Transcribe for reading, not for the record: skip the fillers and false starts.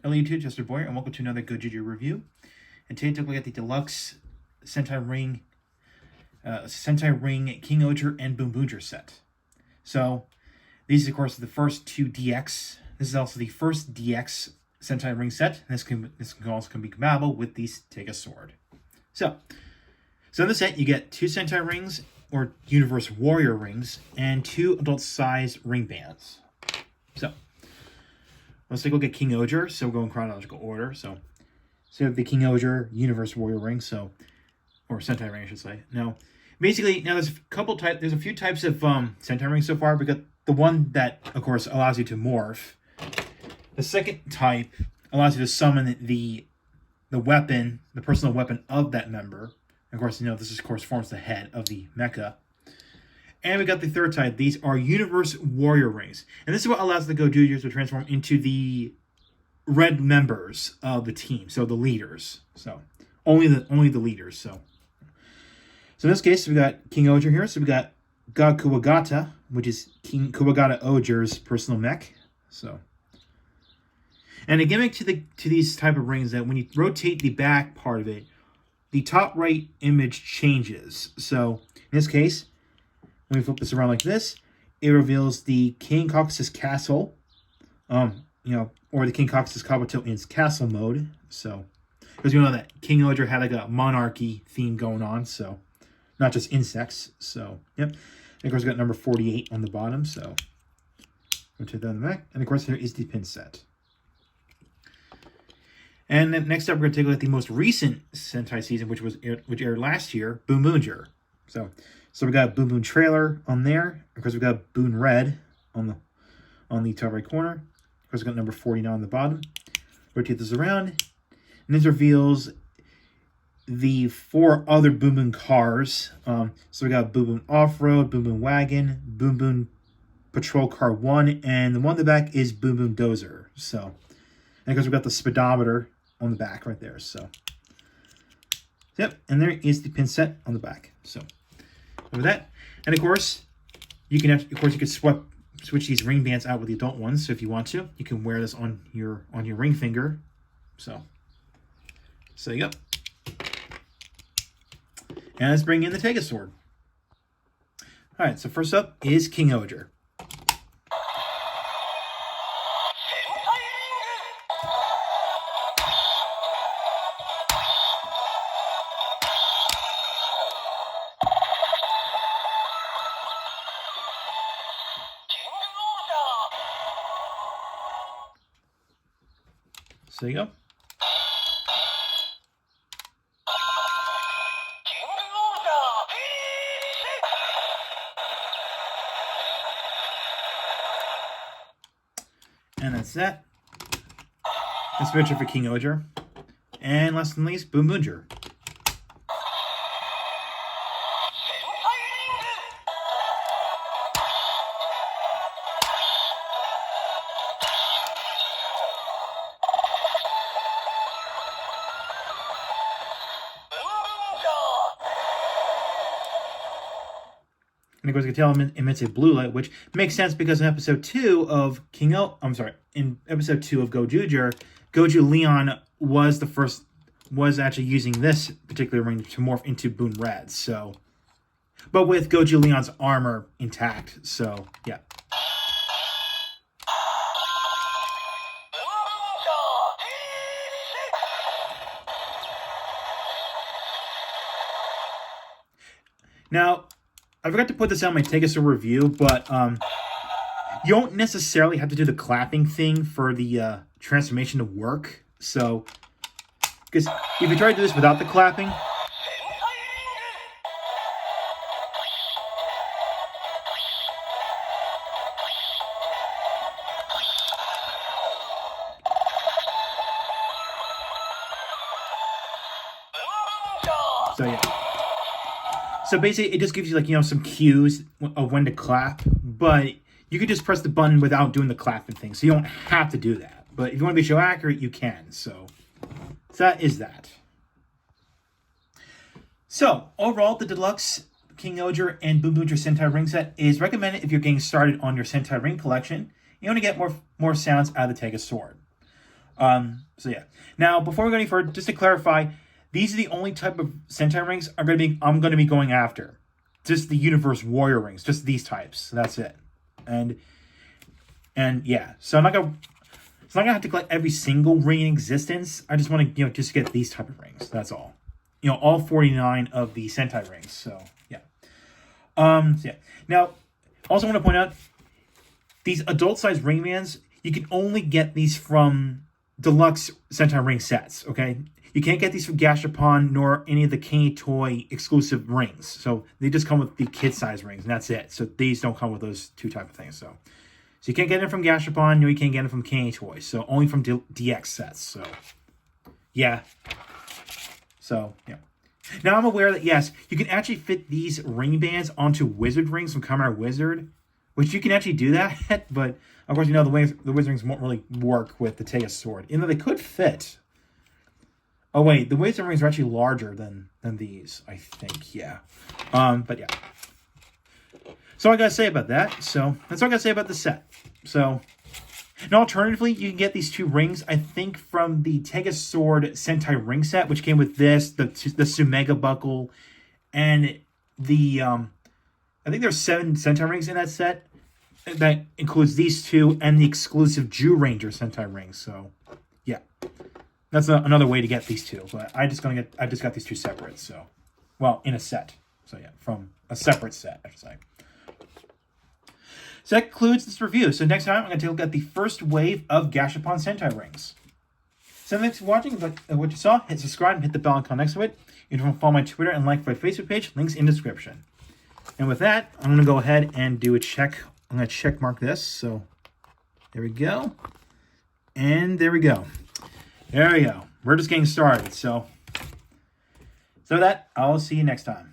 Hello YouTube, Chester Boyer, and welcome to another Gozyuger review. And today, took a look at the deluxe Sentai Ring Kingohger and Boonboomger set. So, these of course are the first two DX. This is also the first DX Sentai Ring set. This can also be compatible with the Stega Sword. So in the set, you get two Sentai rings, or Universe Warrior rings, and two adult-sized ring bands. So, let's take a look at Kingohger. So we'll go in chronological order. So we have the Kingohger Universe Warrior ring, or Sentai ring, I should say. Now, basically, there's a few types of Sentai rings so far. We got the one that, of course, allows you to morph. The second type allows you to summon the weapon, the personal weapon of that member. Of course, this forms the head of the mecha. And we got the third type. These are Universe Warrior rings. And this is what allows the Gozyugers to transform into the red members of the team. So the leaders. So only the leaders. So in this case, we got Kingohger here. So we got God Kuwagata, which is King Kuwagata Oger's personal mech. So, and a gimmick to these type of rings that when you rotate the back part of it, the top right image changes. So in this case, when we flip this around like this, it reveals the King Caucasus Castle, or the King Caucasus Kabuto in its castle mode. So, because you know that Kingohger had like a monarchy theme going on, so not just insects. So, yep. And of course, we got number 48 on the bottom. So, rotate that on the back, and of course, here is the pin set. And then next up, we're going to take a look at the most recent Sentai season, which aired last year, Boonboomger. So we got a Boon Boom trailer on there. Of course, we got Boon Red on the top right corner. Of course, we got number 49 on the bottom. Rotate this around, and this reveals the 4 other Boon Boom cars. So we got Boon Boom Off-Road, Boon Boom Wagon, Boon Boom Patrol Car 1, and the one in the back is Boon Boom Dozer. So, and of course, we got the speedometer on the back right there. So, yep, and there is the pin set on the back. So, over that, and of course, you can switch these ring bands out with the adult ones. So if you want to, you can wear this on your ring finger. So there you go. And let's bring in the Stega Sword. All right, so first up is Kingohger. So there you go. And that's that. That's the picture for Kingohger. And last but not least, Boonboomger. And of course, you can tell it emits a blue light, which makes sense because in episode 2 of episode 2 of Gozyuger, Goju Leon was actually using this particular ring to morph into Boon Red. So, but with Goju Leon's armor intact. So, yeah. Now, I forgot to put this on my Stega Sword review, but you don't necessarily have to do the clapping thing for the transformation to work. So, because if you try to do this without the clapping, so yeah. So basically, it just gives you some cues of when to clap, but you could just press the button without doing the clapping thing, so you don't have to do that. But if you want to be show accurate, you can. So that is that. So overall, the deluxe Kingohger and Boonboomger Sentai ring set is recommended if you're getting started on your Sentai ring collection. You want to get more sounds out of the Stega Sword. So yeah. Now, before we go any further, just to clarify, these are the only type of Sentai rings I'm going to be going after. Just the Universe Warrior rings, just these types. So that's it. And yeah, so I'm not gonna have to collect every single ring in existence. I just want to just get these type of rings. That's all. All 49 of the Sentai rings. So yeah. So yeah. Now, also want to point out these adult size ring bands. You can only get these from deluxe Sentai ring sets. Okay. You can't get these from Gashapon nor any of the Kenny Toy exclusive rings. So they just come with the kid size rings, and that's it. So these don't come with those two type of things. So you can't get it from Gashapon, no, you can't get it from Kenny Toy. So only from DX sets. So yeah. So yeah. Now I'm aware that yes, you can actually fit these ring bands onto wizard rings from Kamen Rider Wizard, which you can actually do that. But of course, the wizard rings won't really work with the Stega Sword, even though they could fit. Oh wait, the wizard rings are actually larger than these, I think. Yeah. But yeah. So I gotta say about that. So that's all I gotta say about the set. So, and alternatively, you can get these two rings, I think, from the Stega Sword Sentai ring set, which came with this, the Sumega buckle, and the I think there's 7 Sentai rings in that set. That includes these two and the exclusive Jew Ranger Sentai rings. So, yeah, that's another way to get these two. But I just got these two separate. So, well, in a set. So yeah, from a separate set, I should say. So that concludes this review. So next time, I'm going to take a look at the first wave of Gashapon Sentai rings. So thanks for watching. What you saw, hit subscribe and hit the bell icon next to it. If you want to follow my Twitter and like my Facebook page, links in description. And with that, I'm going to go ahead and do a check. I'm going to check mark this. So there we go. And there we go. There we go. We're just getting started. So that, I'll see you next time.